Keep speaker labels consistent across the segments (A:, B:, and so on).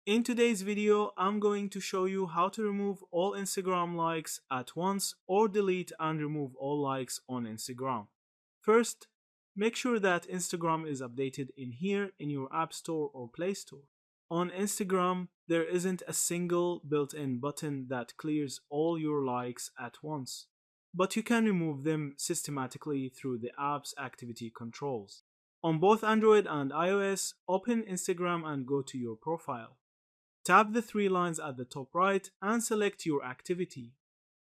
A: In today's video, I'm going to show you how to remove all Instagram likes at once or delete and remove all likes on Instagram. First, make sure that Instagram is updated in here in your App Store or Play Store. On Instagram, there isn't a single built-in button that clears all your likes at once, but you can remove them systematically through the app's activity controls. On both Android and iOS, open Instagram and go to your profile. Tap the three lines at the top right and select your activity.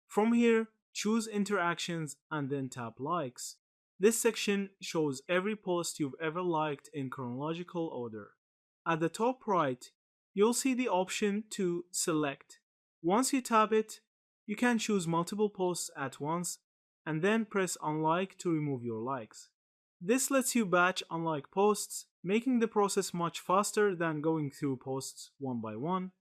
A: From here, choose Interactions and then tap Likes. This section shows every post you've ever liked in chronological order. At the top right, you'll see the option to Select. Once you tap it, you can choose multiple posts at once and then press Unlike to remove your likes. This lets you batch unlike posts, making the process much faster than going through posts one by one.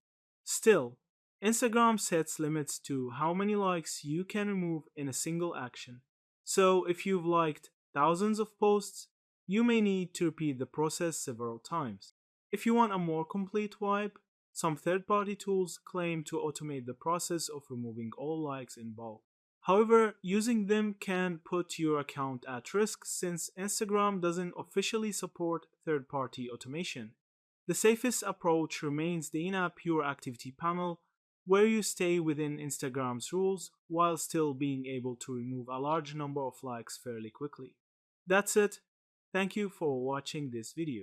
A: Still, Instagram sets limits to how many likes you can remove in a single action. So if you've liked thousands of posts, you may need to repeat the process several times. If you want a more complete wipe, some third-party tools claim to automate the process of removing all likes in bulk. However, using them can put your account at risk since Instagram doesn't officially support third-party automation. The safest approach remains the in-app Your Activity panel, where you stay within Instagram's rules while still being able to remove a large number of likes fairly quickly. That's it. Thank you for watching this video.